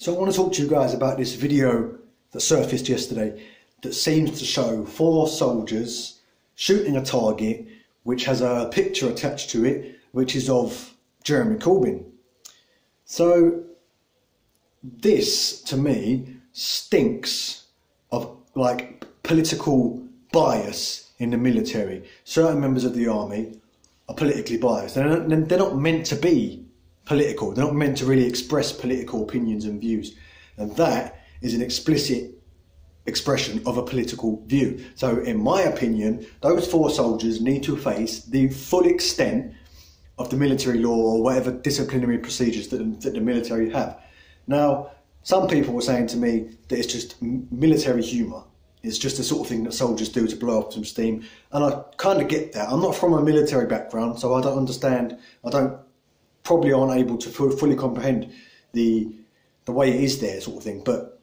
So I want to talk to you guys about this video that surfaced yesterday that seems to show 4 soldiers shooting a target which has a picture attached to it which is of Jeremy Corbyn. So this to me stinks of like political bias in the military. Certain members of the army are politically biased. They're not meant to be political. They're not meant to really express political opinions and views. And that is an explicit expression of a political view. So in my opinion, those 4 soldiers need to face the full extent of the military law or whatever disciplinary procedures that the military have. Now, some people were saying to me that it's just military humour. It's just the sort of thing that soldiers do to blow off some steam. And I kind of get that. I'm not from a military background, so I don't understand. Probably aren't able to fully comprehend the way it is there, sort of thing. But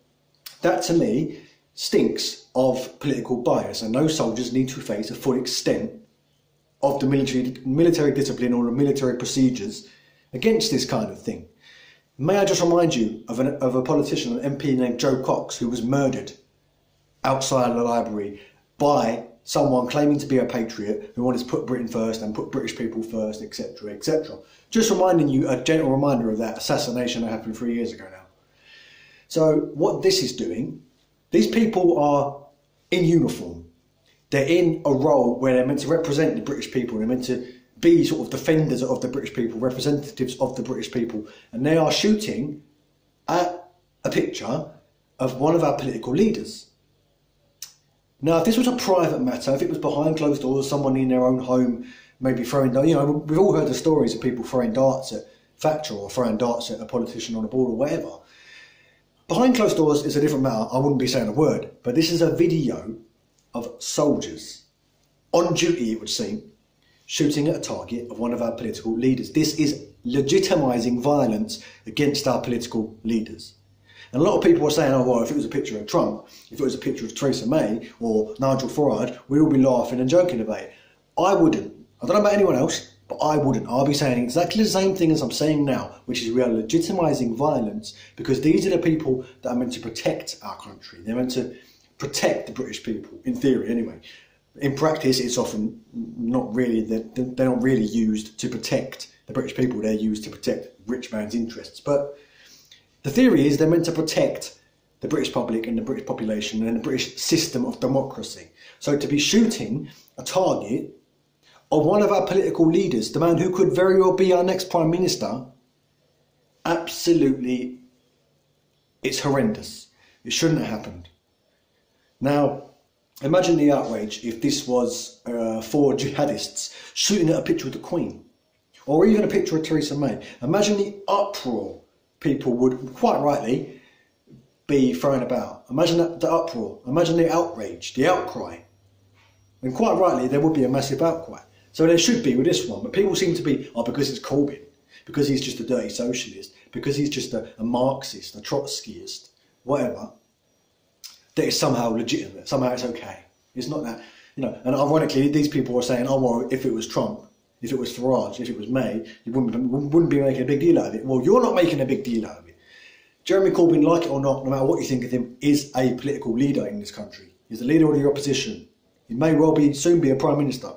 that to me stinks of political bias, and those soldiers need to face a full extent of the military discipline or the military procedures against this kind of thing. May I just remind you of a politician, an MP named Joe Cox, who was murdered outside of the library by someone claiming to be a patriot who wanted to put Britain first and put British people first, etc., etc. Just reminding you, a gentle reminder of that assassination that happened 3 years ago now. So what this is doing, these people are in uniform. They're in a role where they're meant to represent the British people. They're meant to be sort of defenders of the British people, representatives of the British people. And they are shooting at a picture of one of our political leaders. Now, if this was a private matter, if it was behind closed doors, someone in their own home maybe throwing, we've all heard the stories of people throwing darts at Thatcher or throwing darts at a politician on a board or whatever. Behind closed doors is a different matter. I wouldn't be saying a word, but this is a video of soldiers on duty, it would seem, shooting at a target of one of our political leaders. This is legitimising violence against our political leaders. And a lot of people are saying, oh, well, if it was a picture of Trump, if it was a picture of Theresa May or Nigel Farage, we'd all be laughing and joking about it. I wouldn't. I don't know about anyone else, but I wouldn't. I'll be saying exactly the same thing as I'm saying now, which is we are legitimising violence because these are the people that are meant to protect our country. They're meant to protect the British people, in theory anyway. In practice, it's often not really, they're not really used to protect the British people. They're used to protect rich man's interests. But the theory is they're meant to protect the British public and the British population and the British system of democracy. So to be shooting a target of one of our political leaders, the man who could very well be our next Prime Minister, absolutely, it's horrendous. It shouldn't have happened. Now, imagine the outrage if this was 4 jihadists shooting at a picture of the Queen, or even a picture of Theresa May. Imagine the uproar people would, quite rightly, be throwing about. Imagine the uproar. Imagine the outrage, the outcry. And quite rightly, there would be a massive outcry. So there should be with this one. But people seem to be, oh, because it's Corbyn, because he's just a dirty socialist, because he's just a Marxist, a Trotskyist, whatever, that it's somehow legitimate, somehow it's okay. It's not that, and ironically, these people are saying, oh, well, if it was Trump, if it was Farage, if it was May, you wouldn't be making a big deal out of it. Well, you're not making a big deal out of it. Jeremy Corbyn, like it or not, no matter what you think of him, is a political leader in this country. He's the leader of the opposition. He may well soon be a Prime Minister.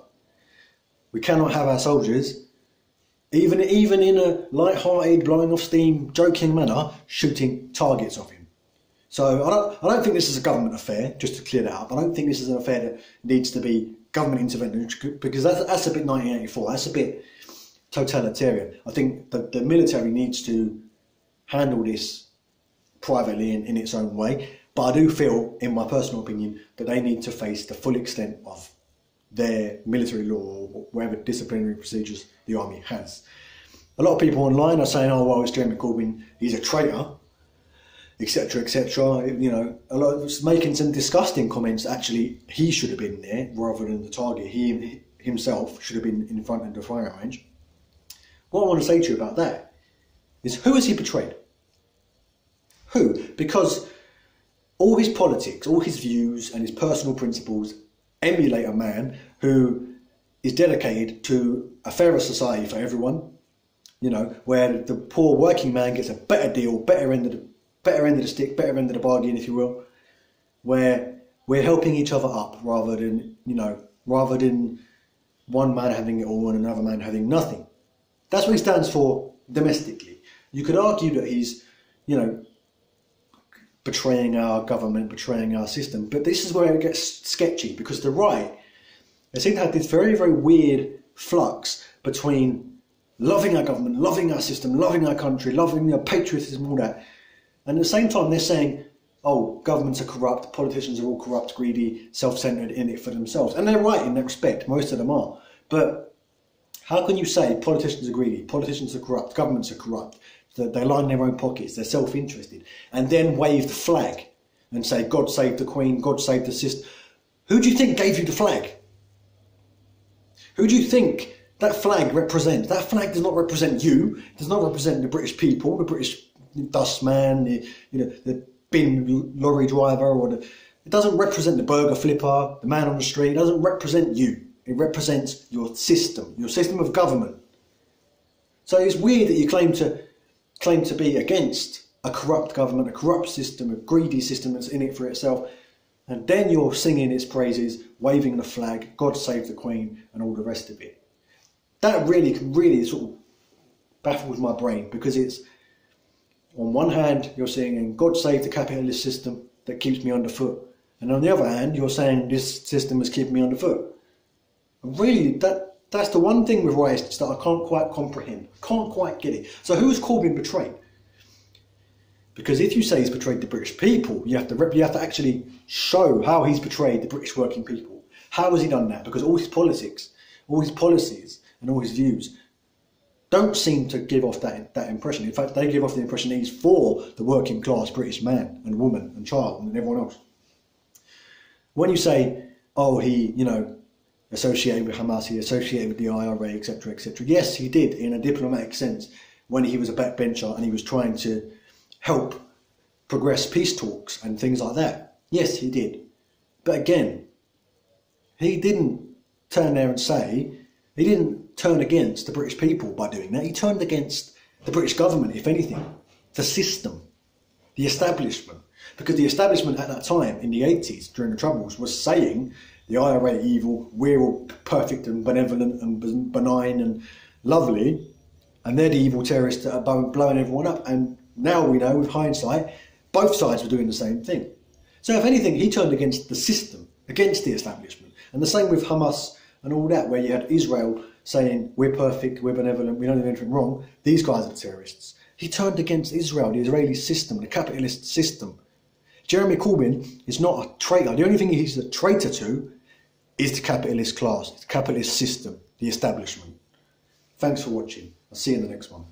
We cannot have our soldiers, even in a light-hearted, blowing off steam, joking manner, shooting targets of him. So I don't think this is a government affair, just to clear that up. I don't think this is an affair that needs to be government intervention, because that's a bit 1984, that's a bit totalitarian. I think the military needs to handle this privately in its own way, but I do feel, in my personal opinion, that they need to face the full extent of their military law or whatever disciplinary procedures the army has. A lot of people online are saying, oh, well, it's Jeremy Corbyn, he's a traitor, etc., etc. A lot of making some disgusting comments. Actually, he should have been there rather than the target. He himself should have been in front of the firing range. What I want to say to you about that is, who has he betrayed? Who? Because all his politics, all his views and his personal principles emulate a man who is dedicated to a fairer society for everyone, where the poor working man gets a better deal, better end of better end of the stick, better end of the bargain, if you will, where we're helping each other up rather than, rather than one man having it all and another man having nothing. That's what he stands for domestically. You could argue that he's, betraying our government, betraying our system, but this is where it gets sketchy, because the right, they seem to have this very, very weird flux between loving our government, loving our system, loving our country, loving our patriotism, all that. And at the same time, they're saying, oh, governments are corrupt, politicians are all corrupt, greedy, self-centered, in it for themselves. And they're right in that respect, most of them are. But how can you say politicians are greedy, politicians are corrupt, governments are corrupt, that they line their own pockets, they're self-interested, and then wave the flag and say, God save the Queen, God save the system? Who do you think gave you the flag? Who do you think that flag represents? That flag does not represent you. It does not represent the British people, the British dustman, the bin lorry driver, it doesn't represent the burger flipper, the man on the street. It doesn't represent you. It represents your system of government. So it's weird that you claim to be against a corrupt government, a corrupt system, a greedy system that's in it for itself, and then you're singing its praises, waving the flag, God save the Queen, and all the rest of it. That really sort of baffles my brain, because it's, on one hand, you're saying, God save the capitalist system that keeps me underfoot, and on the other hand, you're saying this system is keeping me underfoot. And really, that's the one thing with rights that I can't quite comprehend, can't quite get it. So who's Corbyn betrayed? Because if you say he's betrayed the British people, you have to actually show how he's betrayed the British working people. How has he done that? Because all his politics, all his policies and all his views don't seem to give off that impression. In fact, they give off the impression he's for the working class British man and woman and child and everyone else. When you say, oh, he, associated with Hamas, he associated with the IRA, etc., etc. Yes, he did in a diplomatic sense when he was a backbencher and he was trying to help progress peace talks and things like that. Yes, he did. But again, he didn't turn there and say, he didn't turn against the British people by doing that. He turned against the British government, if anything, the system, the establishment. Because the establishment at that time, in the 80s, during the Troubles, was saying the IRA evil, we're all perfect and benevolent and benign and lovely, and they're the evil terrorists that are blowing everyone up. And now we know, with hindsight, both sides were doing the same thing. So if anything, he turned against the system, against the establishment. And the same with Hamas and all that, where you had Israel saying, we're perfect, we're benevolent, we don't do anything wrong, these guys are terrorists. He turned against Israel, the Israeli system, the capitalist system. Jeremy Corbyn is not a traitor. The only thing he's a traitor to is the capitalist class, the capitalist system, the establishment. Thanks for watching. I'll see you in the next one.